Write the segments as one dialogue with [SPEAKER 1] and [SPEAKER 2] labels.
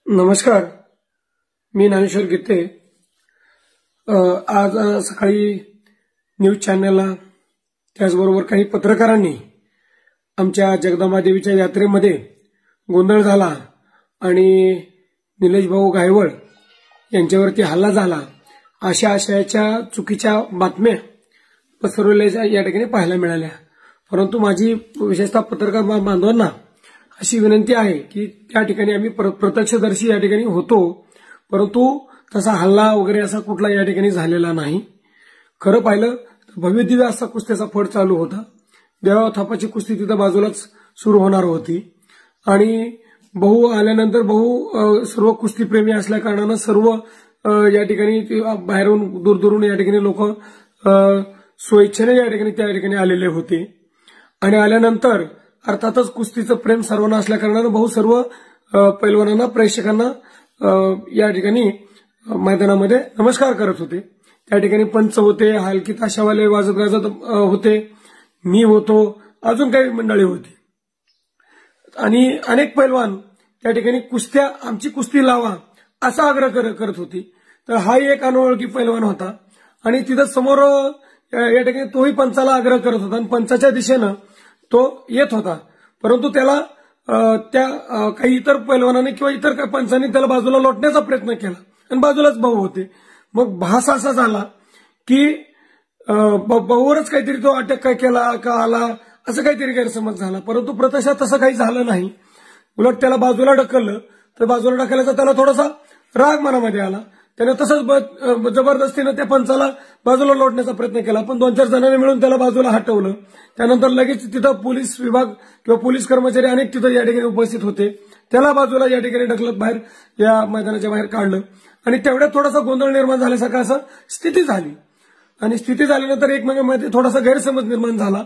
[SPEAKER 1] नमस्कार, मी ज्ञानेश्वर गीते। आज सकाळी न्यूज चॅनलला त्याचबरोबर काही पत्रकारांनी आमच्या जगदंबा देवीच्या यात्रेमध्ये गोंधळ झाला आणि निलेश भाऊ गायवळ यांच्यावरती हल्ला झाला अशा आशयाच्या चुकीच्या बातम्या पसरवल्याच्या या ठिकाणी पाहायला मिळाल्या। परंतु माझी विशेषतः पत्रकार बांधवांना अशी विनंती आहे की त्या ठिकाणी आम्ही प्रत्यक्षदर्शी या ठिकाणी होतो, परंतु तसा हल्ला वगैरे असा कुठला या ठिकाणी झालेला नाही। खरं पाहिलं तर भव्य दिव्य असा कुस्तीचा फड चालू होता। देवा थापाची कुस्ती तिथं बाजूलाच सुरू होणार होती आणि भाऊ आल्यानंतर भाऊ सर्व कुस्तीप्रेमी असल्या कारणानं सर्व या ठिकाणी बाहेरून दूरदूरून या ठिकाणी लोक स्वेच्छेने या ठिकाणी त्या ठिकाणी आलेले होते आणि आल्यानंतर अर्थातच कुस्तीचं प्रेम सर्वांना असल्या कारणानं भाऊ सर्व पैलवानांना प्रेक्षकांना या ठिकाणी मैदानामध्ये नमस्कार करत होते। त्या ठिकाणी पंच होते, हलकी ताशावाले वाजत गाजत होते, मी होतो, अजून काही मंडळी होती आणि अनेक पैलवान त्या ठिकाणी कुस्त्या आमची कुस्ती लावा असा आग्रह करत होती। तर हा एक अनोळखी पैलवान होता आणि तिथं समोर या ठिकाणी तोही पंचाला आग्रह करत होता आणि पंचाच्या दिशेनं तो येत होता, परंतु त्याला त्या काही इतर पैलवानाने किंवा इतर काही पंचांनी त्याला बाजूला लोटण्याचा प्रयत्न केला आणि बाजूलाच भाऊ होते। मग भास असा झाला की भाऊवरच काहीतरी तो अटक काय केला का आला असं काहीतरी गैरसमज झाला, परंतु प्रत्यक्षात तसं काही झालं नाही। उलट त्याला बाजूला ढकललं तर बाजूला ढकलायचा त्याला थोडासा राग मनामध्ये आला। त्याने तसंच जबरदस्तीनं त्या पंचाला बाजूला लोटण्याचा प्रयत्न केला, पण 2-4 जणांनी मिळून त्याला बाजूला हटवलं। त्यानंतर लगेच तिथं पोलीस विभाग किंवा पोलीस कर्मचारी अनेक तिथं या ठिकाणी उपस्थित होते, त्याला बाजूला या ठिकाणी ढकलत बाहेर या मैदानाच्या बाहेर काढलं आणि तेवढ्यात थोडासा गोंधळ निर्माण झाल्यासारखं असं स्थिती झाली आणि स्थिती झाल्यानंतर एकमेकांमध्ये थोडासा गैरसमज निर्माण झाला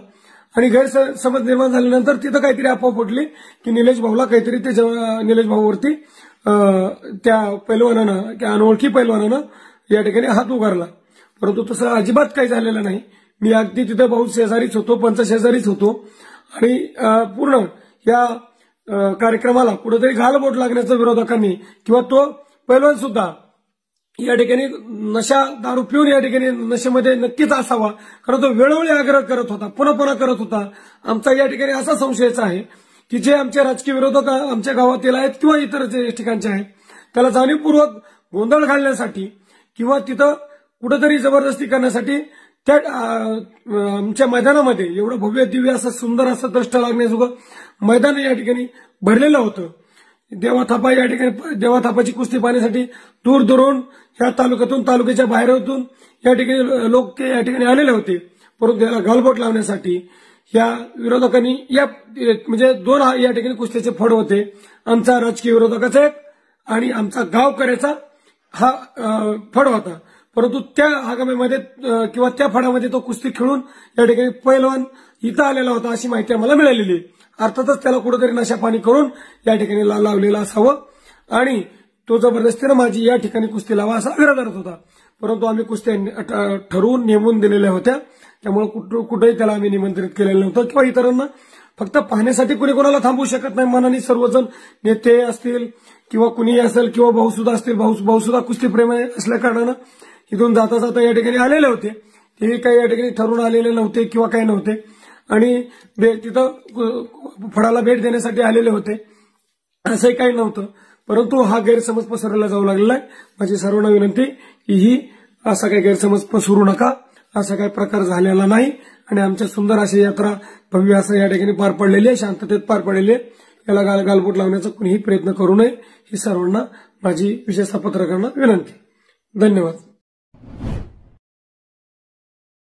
[SPEAKER 1] आणि गैरसमज निर्माण झाल्यानंतर तिथं काहीतरी अफवा फुटली की निलेश भाऊला काहीतरी ते निलेश भाऊवरती त्या पैलवानानं त्या अनोळखी पैलवानानं या ठिकाणी हात उगारला, परंतु तसं अजिबात काही झालेलं नाही। मी अगदी तिथे भाऊ शेजारीच होतो, पंच शेजारीच होतो आणि पूर्ण या कार्यक्रमाला कुठेतरी घालबोट लागण्याचं विरोधकांनी किंवा तो पैलवान सुद्धा या ठिकाणी नशा दारू पिऊन या ठिकाणी नशेमध्ये नक्कीच असावा, कारण तो वेळोवेळी आग्रह करत होता, पुन्हा पुन्हा करत होता। आमचा या ठिकाणी असा संशयच आहे की जे आमचे राजकीय विरोधक आमच्या गावातील आहेत किंवा इतर जे ठिकाणचे आहेत त्याला जाणीवपूर्वक गोंधळ घालण्यासाठी किंवा तिथं कुठेतरी जबरदस्ती करण्यासाठी त्या आमच्या मैदानामध्ये एवढं भव्य दिव्य असं सुंदर असं दृष्ट लागण्याजोगं मैदान या ठिकाणी भरलेलं होतं। देवाथापा या ठिकाणी देवाथापाची कुस्ती पाहण्यासाठी दूर दूरून ह्या तालुक्यातून तालुक्याच्या बाहेरून या ठिकाणी लोक या ठिकाणी आलेले होते, परंतु त्याला गालबोट लावण्यासाठी या विरोधकांनी या म्हणजे 2 या ठिकाणी कुस्तीचे फड होते, आमचा राजकीय विरोधकाचा एक आणि आमचा गावकऱ्याचा हा फड होता, परंतु त्या हंगामामध्ये किंवा त्या फडामध्ये तो कुस्ती खेळून या ठिकाणी पैलवान इथं आलेला होता अशी माहिती आम्हाला मिळालेली आहे। अर्थातच त्याला कुठेतरी नशापाणी करून या ठिकाणी लावलेला असावं आणि तो जबरदस्तीनं माझी या ठिकाणी कुस्ती लावा असा आग्रह करत होता, परंतु आम्ही कुस्त्या ठरवून नेमून दिलेल्या होत्या, त्यामुळे कुठेही त्याला आम्ही निमंत्रित केलेलं नव्हतं किंवा इतरांना फक्त पाहण्यासाठी कुणी कोणाला थांबवू शकत नाही। मनाने सर्वजण नेते असतील किंवा कुणीही असेल किंवा भाऊ सुद्धा असतील, भाऊ सुद्धा कुस्तीप्रेमी असल्या कारणानं इथून जाता जाता या ठिकाणी आलेले होते, ते काही या ठिकाणी ठरवून आलेले नव्हते किंवा काही नव्हते आणि तिथं फडाला भेट देण्यासाठी आलेले होते असंही काही नव्हतं, परंतु हा गैरसमज पसरवला जाऊ लागलेला आहे। माझी सर्वांना विनंती की ही असा काही गैरसमज पसरू नका, असा काही प्रकार झालेला नाही आणि आमच्या सुंदर अशी यात्रा भव्य असं या ठिकाणी पार पडलेली आहे, शांततेत पार पडलेली आहे। याला गालबोट लावण्याचा कुणीही प्रयत्न करू नये ही सर्वांना माझी विशेषतः पत्रकारांना विनंती। धन्यवाद।